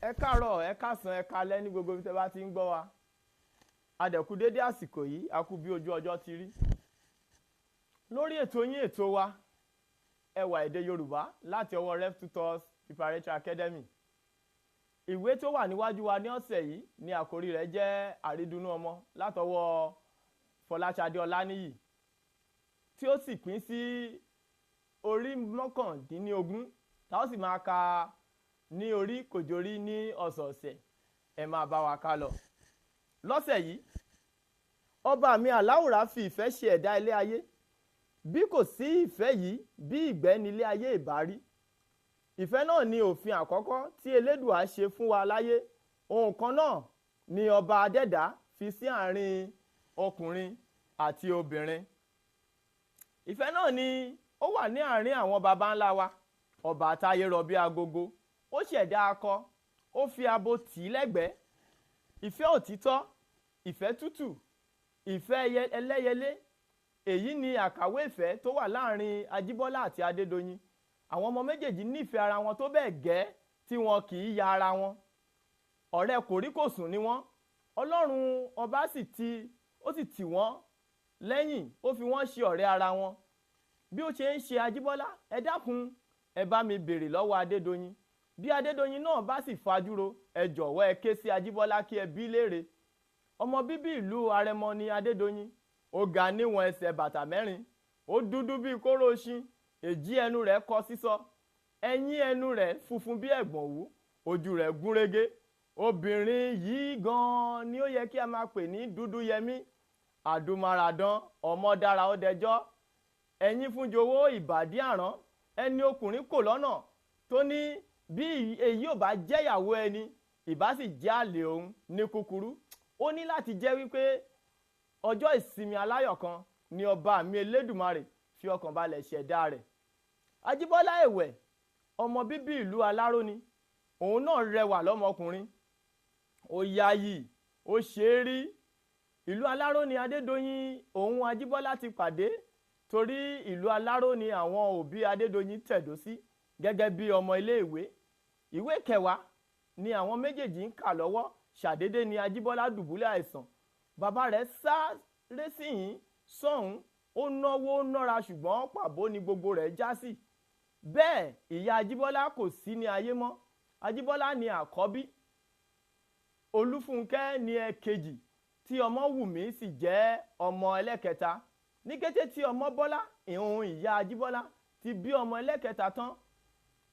Ẹ káàárọ̀, ẹ káàsán, ẹ káalẹ́ ní gbogbo ibi tẹ́ bá ti ń gbọ́ wa. A dẹ̀ kú dédé àsìkò yìí, a kú bí ojú ọjọ́ ti rí. Lórí ètò yín ètò wa, ẹwà èdè Yorùbá láti ọwọ́ Rev Tutors Preparatory Academy. Ìwé tó wà níwájú wa ní ọ̀sẹ̀ yìí ni àkórí rẹ̀ jẹ́ Àrídùnnú ọmọ látọwọ́ Fọláṣadé Ọláníyì, tí ó sì pín sí orí 19 tá ó sì máa ka ní orí kòjórí ní ọ̀sọ̀ọ̀sẹ̀. Ẹ máa bá wa ká lọ. Lọ́sẹ̀ yìí, ọba mi Aláwùrà fi ìfẹ́ ṣe ẹ̀dá ilé ayé. Bí kò sí ìfẹ́ yìí, bí ìgbẹ́ ni ilé ayé ìbá rí. Ìfẹ́ náà ni òfin àkọ́kọ́ tí Elédùà ṣe fún wa láyé. Ohun kan náà ni ọba adẹ́dá fi sí àárín ọkùnrin àti obìnrin. Ìfẹ́ náà ni ó wà ní àárín àwọn baba ńlá wa. Ọba àtayé rọ̀bí agogo, ó ṣẹ̀dá akọ, ó fi abo tì í lẹ́gbẹ̀ẹ́. Ìfẹ́ òtítọ́, ìfẹ́ tútù, ìfẹ́ ẹlẹ́yẹlé. Èyí ni àkàwé ìfẹ́ tó wà láàrin Ajíbọ́lá àti Adédoyin. Àwọn ọmọ méjèèjì nífẹ̀ẹ́ ara wọn tó bẹ́ẹ̀ gẹ́ tí wọn kì í ya ara wọn. Ọ̀rẹ́ kòríkòsùn ni wọ́n. Ọlọ́run ọba sì tì wọ́n lẹ́yìn, ó fi wọ́n ṣe ọ̀rẹ́ ara wọn. Bí ó ṣe ń ṣe Ajíbọ́lá, ẹ dákun ẹ bá mi béèrè lọ́wọ́ Adédoyin. Bí Adédoyin náà bá sì fajúro, ẹ jọ̀wọ́ ẹ ké sí Ajíbọ́lá kí ẹ bí léèrè. Ọmọ bíbí ìlú Arẹmọ ni Adédoyin. Ó ga níwọ̀n ẹsẹ̀ bàtà 4. Ó dúdú bíi kóró oṣin. Èjì ẹnu rẹ̀ kọ sísọ. Ẹ̀yìn ẹnu rẹ̀ funfun bí ẹ̀gbọ̀n òwú. Ojú rẹ̀ gúnrégé. Obìnrin yìí gan-an ni ó yẹ kí a máa pè ní Dúdúyẹmí. Àdùmàràdán, ọmọ dára ó dẹjọ́. Ẹ̀yìn fún jowó ìbàdí àrán. Ẹni ọkùnrin kò lọ́nà tó ní bí èyí ò bá jẹ́ ìyàwó ẹni, ìbá sì jẹ́ àlè òun ní kúkúrú. Ó ní láti jẹ́ wípé ọjọ́ ìsinmi aláyọ̀ kan ni ọba mi Elédùmarè fi ọkàn balẹ̀ ṣẹ̀dá rẹ̀. Ajíbọ́lá ẹ̀wẹ̀, ọmọ bíbí ìlú Aláró ni. Òun náà rẹwà lọ́mọkùnrin. Ó yáyì, ó ṣe é rí. Ìlú Aláró ni Adédoyin òun Ajíbọ́lá ti pàdé, torí ìlú Aláró ni àwọn òbí Adédoyin tẹ̀dó sí gẹ́gẹ́ bí ọmọ iléèwé. Ìwé kẹwàá ni àwọn méjèèjì ń kà lọ́wọ́. Ṣàdédé ni Ajíbọ́lá dùbúlẹ̀ àìsàn. Bàbá rẹ̀ sáré síyìn sọ́hún, ó náwó nára ṣùgbọ́n pàbó ni gbogbo rẹ̀ já sí. Bẹ́ẹ̀ ìyá Ajíbọ́lá kò sí ní ayé mọ́. Ajíbọ́lá ni àkọ́bí. Olúfúnkẹ́ ni ẹ̀kejì, tí Ọmọ́wùmí sì jẹ́ ọmọ ẹlẹ́kẹta. Ní kété tí Ọmọ́bọ́lá, ìhun ìyá Ajíbọ́lá, ti bí ọmọ ẹlẹ́kẹta tán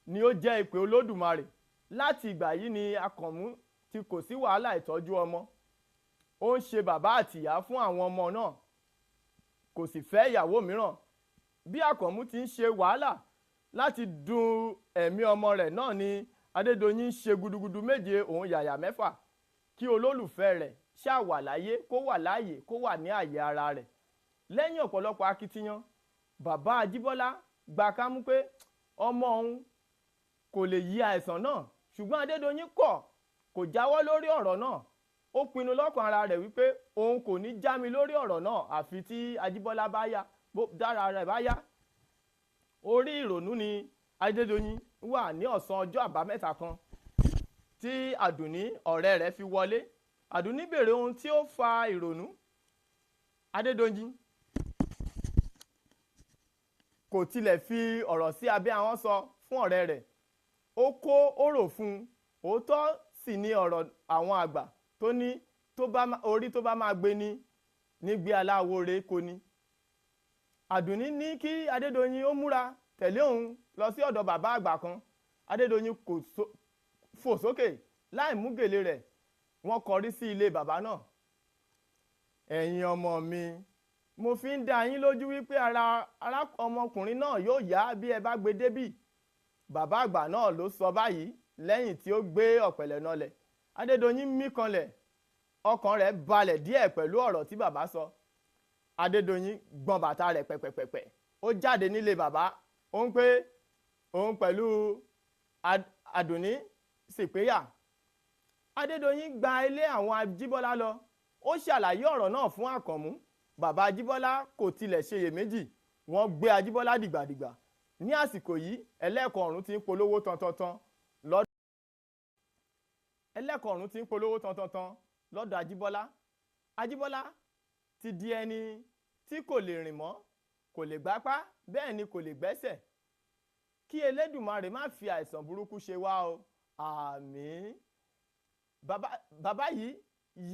ni ó jẹ́ ìpè Olódùmarè. Láti ìgbà yìí ni Àkànmú tí kò sí wàhálà ìtọ́jú ọmọ. Ó ń ṣe bàbá àtìyá fún àwọn ọmọ náà, kò sì fẹ́ ìyàwó mìíràn. Bí Àkànmú ti ń ṣe wàhálà láti dùn ẹ̀mí ọmọ rẹ̀ náà ni Adédoyin ń ṣe gudugudu méje òun yàyà 6 kí olólùfẹ́ rẹ̀ ṣáà wà láyé, kó wà láàyè, kó wà ní àyè ara rẹ̀. Lẹ́yìn ọ̀pọ̀lọpọ̀ akitiyan, bàbá Ajíbọ́lá gbà kámú pé ọmọ òun kò lè yí àìsàn náà, ṣùgbọ́n Adédoyin kò jáwọ́ lórí ọ̀rọ̀ náà. Ó pinnu lọ́kàn ara rẹ̀ wípé òun kò ní já mi lórí ọ̀rọ̀ náà àfi tí Ajíbọ́lá dára rẹ̀ bá yá. Orí ìrònú ni Adédoyin wà ní ọ̀sán ọjọ́ àbámẹ́ta kan tí Àdùnní ọ̀rẹ́ rẹ̀ fi wọlé. Àdùnní béèrè ohun tí ó fa ìrònú. Adédoyin kò tilẹ̀ fi ọ̀rọ̀ sí abẹ́ ahọ́n sọ fún ọ̀rẹ́ rẹ̀. Ó kó ọ̀rọ̀ fún un. Òótọ́ sì ni ọ̀rọ̀ àwọn àgbà tó ní orí tó bá máa gbé ní nígbé aláwo rẹ̀ kò ní. Àdùnní ní kí Adédoyin ó múra tẹ̀lé òun lọ sí ọ̀dọ̀ bàbá àgbà kan. Adédoyin kò fò sókè láì mú gèlè rẹ̀. Wọ́n kọrí sí ilé bàbá náà. Ẹ̀yin ọmọ mi, mo fi ń dá yín lójú wípé ara ọmọkùnrin náà yóò yá bí ẹ bá gbé débì. Bàbá àgbà náà ló sọ báyìí lẹ́yìn tí ó gbé ọ̀pẹ̀lẹ̀ nọlẹ̀. Adédoyin mí kanlẹ̀, ọkàn rẹ̀ balẹ̀ díẹ̀ pẹ̀lú ọ̀rọ̀ tí bàbá sọ. Adédoyin gbọ̀n bàtà rẹ̀ pẹ̀pẹ̀pẹ̀pẹ̀. Ó jáde nílé bàbá. Ó ń pé òun pẹ̀lú Àdùnní sì péyà. Adédoyin gba ilé àwọn Ajíbọ́lá lọ. Ó ṣàlàyé ọ̀rọ̀ náà fún Àkànmú. Bàbá Ajíbọ́lá kò tilẹ̀ ṣeyèméjì. Wọ́n gbé Ajíbọ́lá dìgbàdìgbà. Ní àsìkò yìí, ẹlẹ́ẹ̀kọ́ ọ̀run ti ń polówó tantantan lọ́dún. ẹlẹ́kọ̀ọ́rùn ti ń polówó tantantan lọ́dọ̀ Ajíbọ́lá. Ajíbọ́lá ti di ẹni tí kò lè rìn mọ́, kò lè gbápá, bẹ́ẹ̀ ni kò lè gbẹ́sẹ̀. Kí Elédùmarè má fi àìsàn burúkú ṣe wá o, àmín. Bàbá yìí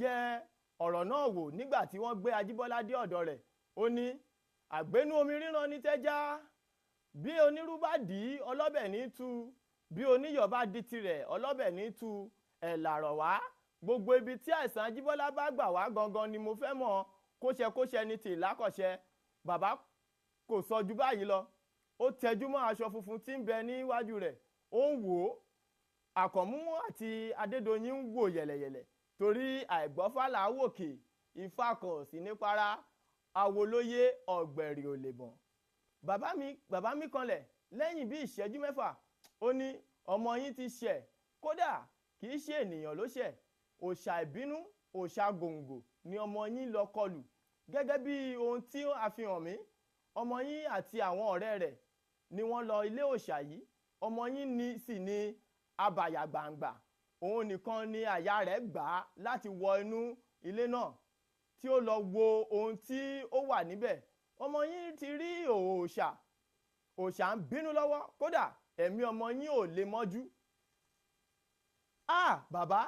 yẹ ọ̀rọ̀ náà wò nígbà tí wọ́n gbé Ajíbọ́lá dé ọ̀dọ̀ rẹ̀. Ó ní àgbénú omi ríran ní tẹ́já, bí onírú bá dì í ọlọ́bẹ̀ ní tú, bí oníyọ̀ bá di tirẹ̀ ọlọ́bẹ̀ ní tú, ẹ̀ làrọ̀ wá. Gbogbo ibi tí àìsàn Ajíbọ́lá bá gbà wá gangan ni mo fẹ́ mọ̀, kóṣẹkóṣẹ ní ti ìlákọ̀ṣẹ. Bàbá kò sọ ju báyìí lọ. Ó tẹjú mọ́ aṣọ funfun tí ń bẹ níwájú rẹ̀, ó ń wò ó. Àkànmú àti Adédoyin ń wò yẹ̀lẹ̀yẹ̀lẹ̀ torí àìgbọ́fálà wòkè, ifá kan sí ní para, awolóyé ọ̀gbẹ̀rì ò lè bọ̀n. Bàbá mi kanlẹ̀ lẹ́yìn bí ìṣẹ́jú mẹ́fà. Ó ní ọmọ yín ti ṣẹ̀, kódà kì í ṣe ènìyàn ló ṣẹ̀. Òòṣà ìbínú, òòṣà gòǹgò ni ọmọ yín lọ kọlù. Gẹ́gẹ́ bí ohun tí a fi hàn mí, ọmọ yín àti àwọn ọ̀rẹ́ rẹ̀ ni wọ́n lọ ilé òòṣà yìí. Ọmọ yín sì ni abàyà gbàǹgbà. Òun nìkan ni àyà rẹ̀ gbà á láti wọ inú ilé náà tí ó lọ wo ohun tí ó wà níbẹ̀. Ọmọ yín ti rí òòṣà ń bínú lọ́wọ́, kódà ẹ̀mí ọmọ yín ò lè mọ́jú. Bàbá,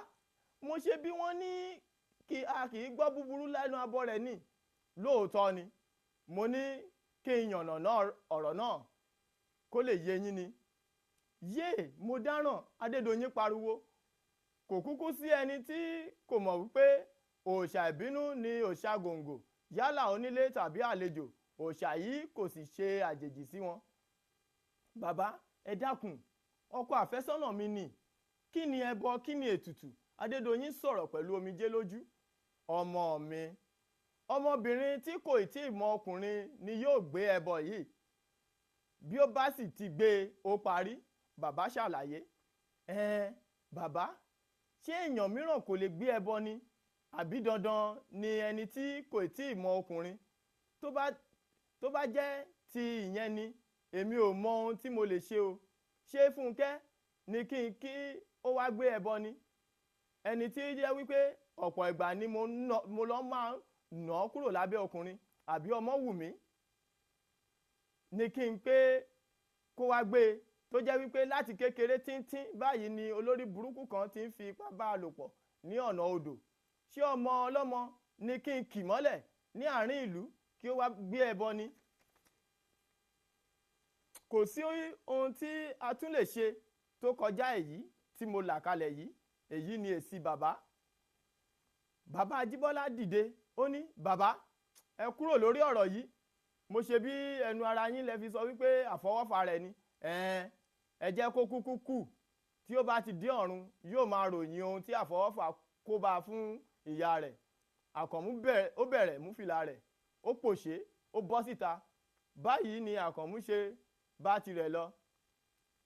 mo ṣe bí wọ́n ní a kì í gbọ́ búburú lẹ́nu abọ́ rẹ̀ ni. Lóòótọ́ ni, mo ní kí n yànnàná ọ̀rọ̀ náà kó lè yé yín ni. Yé, mo dáràn, Adédoyin pariwo. Kò kúkú sí ẹni tí kò mọ̀ wípé òòṣà ìbínú ni òòṣà gòǹgò, yálà onílé tàbí àlejò. Òòṣà yìí kò sì ṣe àjèjì sí wọn. Bàbá, ẹ dákun, ọkọ àfẹ́sọ́nà mi ni. Kí ni ẹbọ, kí ni ètùtù? Adédoyin sọ̀rọ̀ pẹ̀lú omijé lójú. Ọmọ mi, ọmọbìnrin tí kò tí ì mọ ọkùnrin ni yóò gbé ẹbọ yìí. Bí ó bá sì ti gbé e, ó parí. Bàbá ṣàlàyé. Bàbá, ṣé èèyàn mìíràn kò lè gbé ẹbọ ni? Àbí dandan ni ẹni tí kò tí ì mọ ọkùnrin? Tó bá jẹ́ ti ìyẹn ni, èmi ò mọ ohun tí mo lè ṣe o. Ṣé Fúnkẹ́ ni kí ó wá gbé ẹbọ ni? Ẹni tí jẹ́ wípé ọ̀pọ̀ ìgbà ni mo lọ máa nà án kúrò lábẹ́ ọkùnrin, àbí Ọmọ́wùmí ni kí n pé kó wá gbé e, tó jẹ́ wípé láti kékeré tíntín báyìí ni olórí burúkú kan ti ń fi ipá bá a lò pọ̀ ní ọ̀nà odò. Ṣé ọmọ ọlọ́mọ ni kí n kì mọ́lẹ̀ ní àárín ìlú kí ó wá gbé ẹbọ ni? Kò sí ohun tí a tún lè ṣe tó kọjá èyí tí mo là kalẹ̀ yìí. Èyí ni èsì bàbá. Bàbá Ajíbọ́lá dìde. Ó ní, bàbá, ẹ kúrò lórí ọ̀rọ̀ yìí. Mo ṣe bí ẹnu ara yín lẹ fi sọ wípé àfọwọ́fà rẹ̀ ni. Ẹ jẹ́ kó kúkú kù. Tí ó bá ti dé ọ̀run, yóò máa ròyìn ohun tí àfọwọ́fà kó bá fún ìyá rẹ̀. Àkànmú ó bẹ̀rẹ̀ mú fìlà rẹ̀, ó pòṣé, ó bọ́ síta. Báyìí ni Àkànmú ṣe bá tirẹ̀ lọ.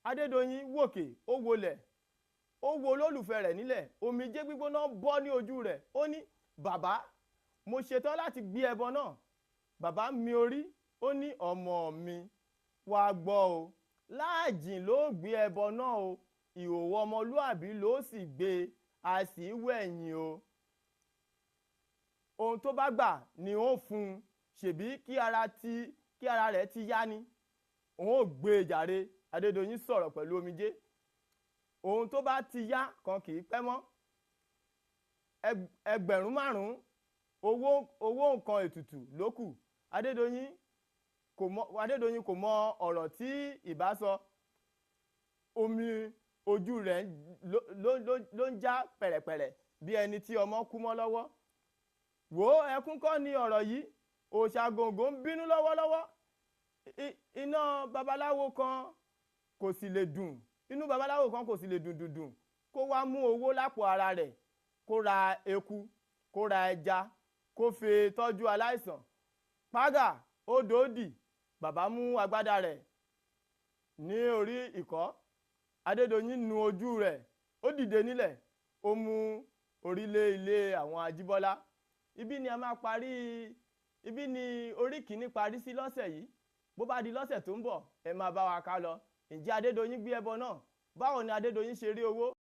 Adédoyin wòkè, ó wolẹ̀, ó wo olólùfẹ́ rẹ̀ nílẹ̀. Omijé gbígbóná bọ́ ní ojú rẹ̀. Ó ní, bàbá, mo ṣetán láti gbé ẹbọ náà. Bàbá mi orí. Ó ní, ọmọ mi, wá gbọ́ o. Láàjìn ló gbé ẹbọ náà o. Ìhòòhò ọmọlúàbí ló sì gbé, a sì wẹ̀yìn o. Ohun tó bá gbà ni ó fún un. Ṣèbí kí ara rẹ̀ ti yá ni. Òun ò gbé e jàre. Adédoyin sọ̀rọ̀ pẹ̀lú omijé. Ohun tó bá ti yá kan kì í pẹ́ mọ́. Ẹgbẹ̀rún 5 owó nǹkan ètùtù ló kù. Adédoyin kò mọ ọ̀rọ̀ tí ìbá sọ. Omi ojú rẹ̀ ló ń já pẹ̀rẹ̀pẹ̀rẹ̀ bí ẹni tí ọmọ kú mọ́ lọ́wọ́. Wò ó, ẹkún kọ́ ni ọ̀rọ̀ yìí. Òòṣà gòǹgò ń bínú lọ́wọ́lọ́wọ́. Iná babaláwo kan kò sì lè dùn. Inú babaláwo kan kò sì lè dùn kó wá mú owó lápò ara rẹ̀, kó ra eku, kó ra ẹja, kó fi tọ́jú aláìsàn. Págà ó dòódì. Bàbá mú agbádá rẹ̀ ní orí ìkọ́. Adédoyin nu ojú rẹ̀, ó dìde nílẹ̀, ó mú orílẹ̀ ilé àwọn Ajíbọ́lá. Ibi ni orí kìíní parí sí lọ́sẹ̀ yìí. Bó bá di lọ́sẹ̀ tó ń bọ̀, ẹ máa bá wa ká lọ. Ǹjẹ́ Adédoyin gbé ẹbọ náà? Báwo ni Adédoyin ṣe rí owó?